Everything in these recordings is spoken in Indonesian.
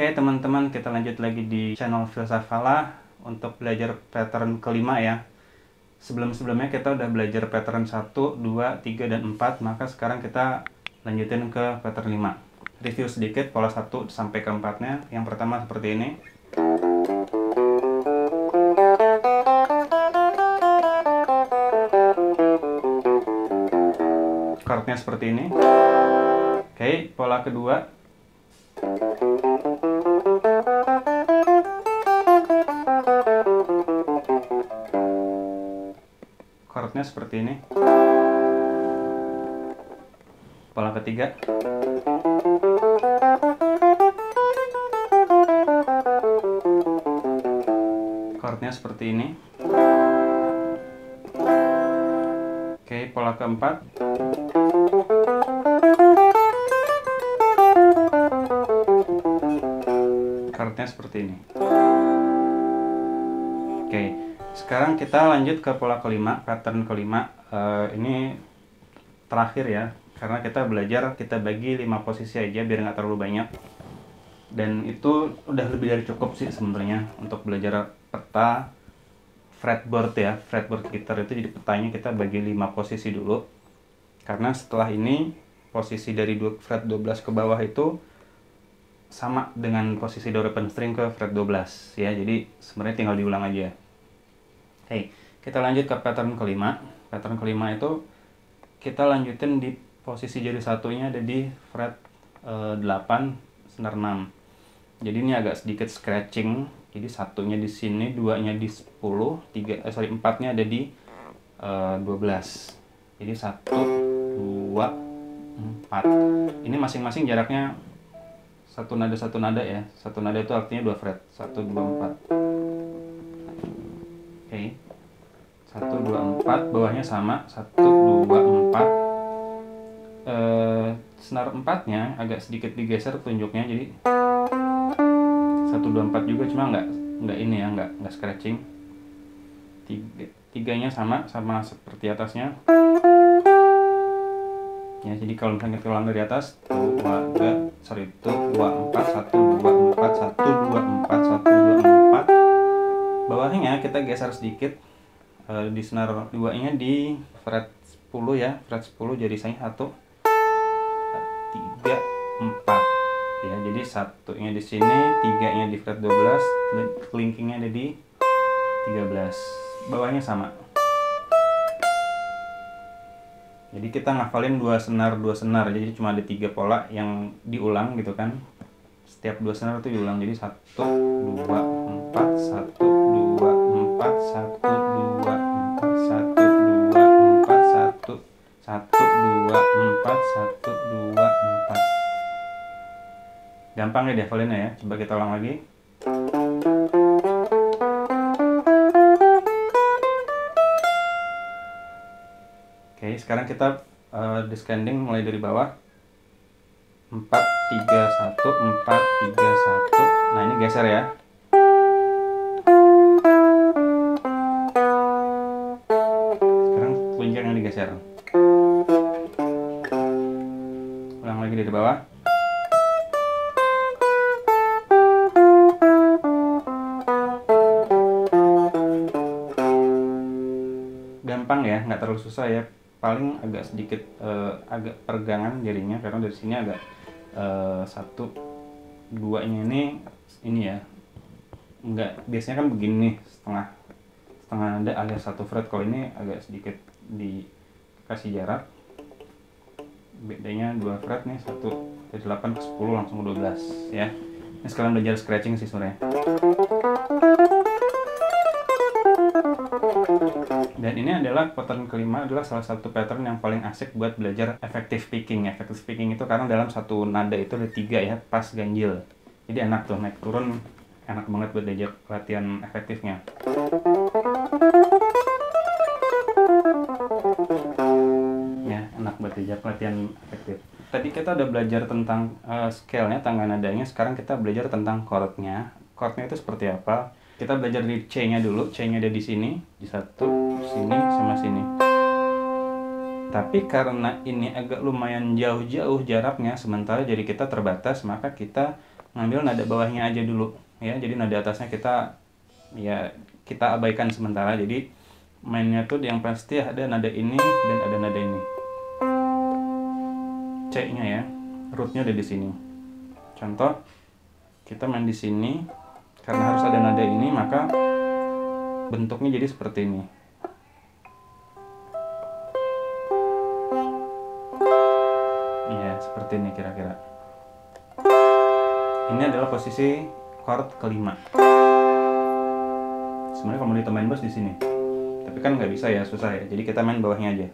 Oke teman-teman, kita lanjut lagi di channel Filsafala untuk belajar pattern kelima ya. Sebelum-sebelumnya kita udah belajar pattern 1, 2, 3, dan 4, maka sekarang kita lanjutin ke pattern 5. Review sedikit pola 1 sampai ke 4-nya. Yang pertama seperti ini. Chordnya seperti ini. Oke, pola kedua. Chordnya seperti ini. Pola ketiga. Chordnya seperti ini. Oke, pola keempat. Chordnya seperti ini. Oke, sekarang kita lanjut ke pola kelima, pattern kelima. Ini terakhir ya, karena kita belajar, kita bagi 5 posisi aja biar nggak terlalu banyak. Dan itu udah lebih dari cukup sih sebenarnya untuk belajar peta fretboard ya. Fretboard gitar itu jadi petanya kita bagi 5 posisi dulu. Karena setelah ini posisi dari fret 12 ke bawah itu sama dengan posisi do open string ke fret 12 ya. Jadi sebenarnya tinggal diulang aja. Oke, kita lanjut ke pattern kelima. Pattern kelima itu kita lanjutin di posisi jari satunya ada di fret 8 senar 6. Jadi ini agak sedikit scratching. Jadi satunya di sini, duanya di 10, empatnya ada di 12. Jadi 1, 2, 4. Ini masing-masing jaraknya satu nada ya. Satu nada itu artinya 2 fret. 1, 2, 4. Oke. 1, 2, 4, bawahnya sama. 1, 2, 4. Senar 4-nya agak sedikit digeser tunjuknya, jadi 1, 2, 4 juga, cuma nggak ini ya, nggak scratching. Tiganya sama seperti atasnya. Ya, jadi kalau misalnya kita ulang dari atas, 2, 4, 1, 2, 4, 1, 2, 4, 1, 2, 4. Bawahnya kita geser sedikit di senar 2-nya di fret 10 ya, fret 10 jadi saya 1, 3, 4 ya. Jadi satunya di sini, 3-nya di fret 12, kelingkingnya ada di 13. Bawahnya sama. Jadi kita ngafalin 2 senar, jadi cuma ada 3 pola yang diulang gitu kan. Setiap 2 senar itu diulang, jadi 1, 2, 4, 1, 2, 4, 1, 2, 4, 1, 2, 4, 1, 1, 2, 4, 1, 2, 4. Gampang ya dihafalinnya ya, coba kita ulang lagi. Oke, sekarang kita descending mulai dari bawah. 4, 3, 1, 4, 3, 1. Nah, ini geser ya. Sekarang kelingking yang digeser. Ulang lagi dari bawah. Gampang ya, nggak terlalu susah ya. Paling agak sedikit agak peregangan jarinya karena dari sini agak 1, 2-nya ini ya, nggak, biasanya kan begini nih, setengah nada alias 1 fret. Kalau ini agak sedikit dikasih jarak, bedanya 2 fret nih, 1 dari 8 ke 10 langsung ke 12 ya. Ini sekalian belajar scratching sih sebenarnya. Dan ini adalah pattern kelima, adalah salah satu pattern yang paling asik buat belajar effective picking. Effective picking itu karena dalam satu nada itu ada 3 ya, pas ganjil. Jadi enak tuh, naik turun enak banget buat belajar latihan efektifnya. Ya, enak buat belajar latihan efektif. Tadi kita udah belajar tentang scale-nya, tangga nadanya. Sekarang kita belajar tentang chord-nya. Chord-nya itu seperti apa? Kita belajar di C-nya dulu. C-nya ada di sini, di 1, sini, sama sini. Tapi karena ini agak lumayan jauh-jauh jaraknya, sementara jari kita terbatas, maka kita ngambil nada bawahnya aja dulu ya. Jadi nada atasnya kita abaikan sementara. Jadi mainnya tuh yang pasti ada nada ini dan ada nada ini. C-nya ya, rootnya ada di sini. Contoh, kita main di sini, karena harus ada nada ini, maka bentuknya jadi seperti ini. Iya, seperti ini kira-kira. Ini adalah posisi chord kelima. Sebenarnya kalau mau ditambahin bass di sini, tapi kan nggak bisa ya, susah ya. Jadi kita main bawahnya aja.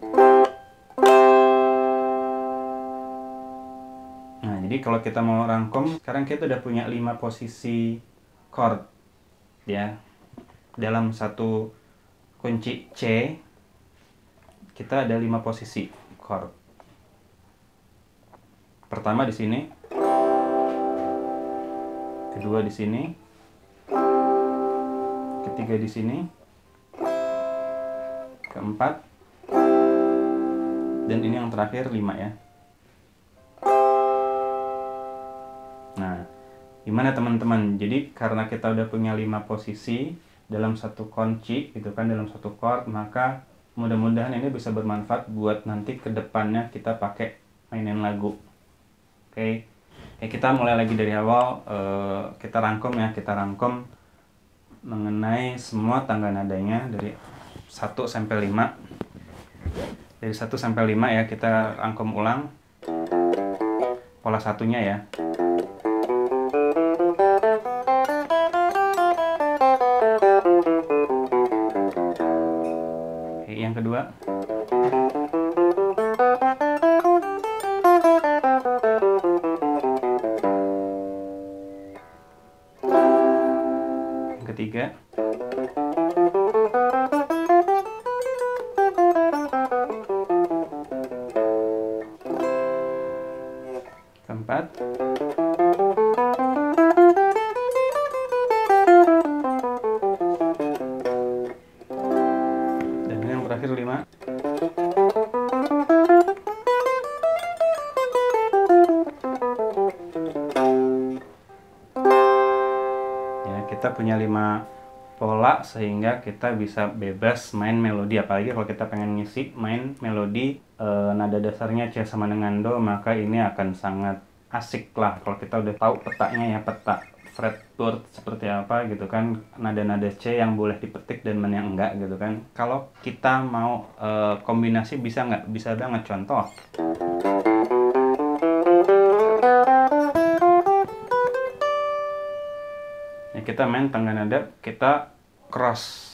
Nah, jadi kalau kita mau rangkum, sekarang kita udah punya 5 posisi chord ya. Dalam satu kunci C, kita ada 5 posisi chord. Pertama di sini, kedua di sini, ketiga di sini, keempat, dan ini yang terakhir 5 ya. Nah, gimana teman-teman? Jadi karena kita udah punya 5 posisi dalam satu kunci gitu kan, dalam satu chord, maka mudah-mudahan ini bisa bermanfaat buat nanti kedepannya kita pakai mainin lagu. Oke, kita mulai lagi dari awal. Kita rangkum mengenai semua tangga nadanya dari 1 sampai 5. Dari 1 sampai 5 ya, kita rangkum ulang pola satunya ya. Yang kedua, yang ketiga, keempat, dan yang terakhir 5. Kita punya 5 pola sehingga kita bisa bebas main melodi, apalagi kalau kita pengen ngisi main melodi nada dasarnya C sama dengan Do, maka ini akan sangat asik lah kalau kita udah tahu petanya ya, peta fretboard seperti apa gitu kan, nada-nada C yang boleh dipetik dan mana yang enggak gitu kan. Kalau kita mau kombinasi bisa nggak? Bisa banget. Contoh, kita main tangga nada, kita cross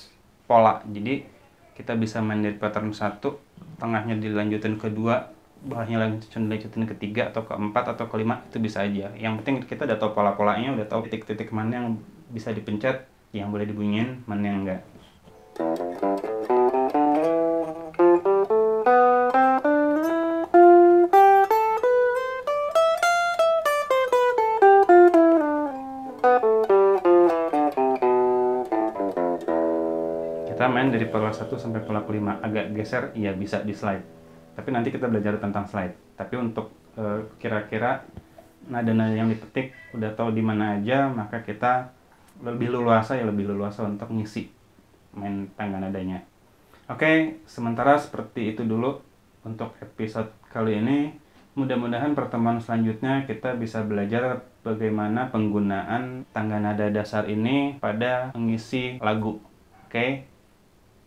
pola, jadi kita bisa main dari pattern 1, tengahnya dilanjutin ke 2, bawahnya dilanjutin ke 3 atau ke 4 atau ke 5, itu bisa aja. Yang penting kita udah tahu pola-polanya, udah tahu titik-titik mana yang bisa dipencet, yang boleh dibunyiin, mana yang enggak. Kita main dari pola 1 sampai pola kelima. Agak geser, iya bisa di slide. Tapi nanti kita belajar tentang slide. Tapi untuk kira-kira nada-nada yang dipetik udah tahu di mana aja, maka kita lebih leluasa untuk ngisi main tangga nadanya. Oke, sementara seperti itu dulu untuk episode kali ini. Mudah-mudahan pertemuan selanjutnya kita bisa belajar bagaimana penggunaan tangga nada dasar ini pada mengisi lagu. Oke,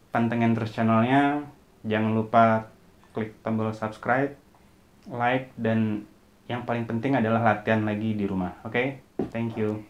pantengin terus channelnya, jangan lupa klik tombol subscribe, like, dan yang paling penting adalah latihan lagi di rumah. Oke, thank you.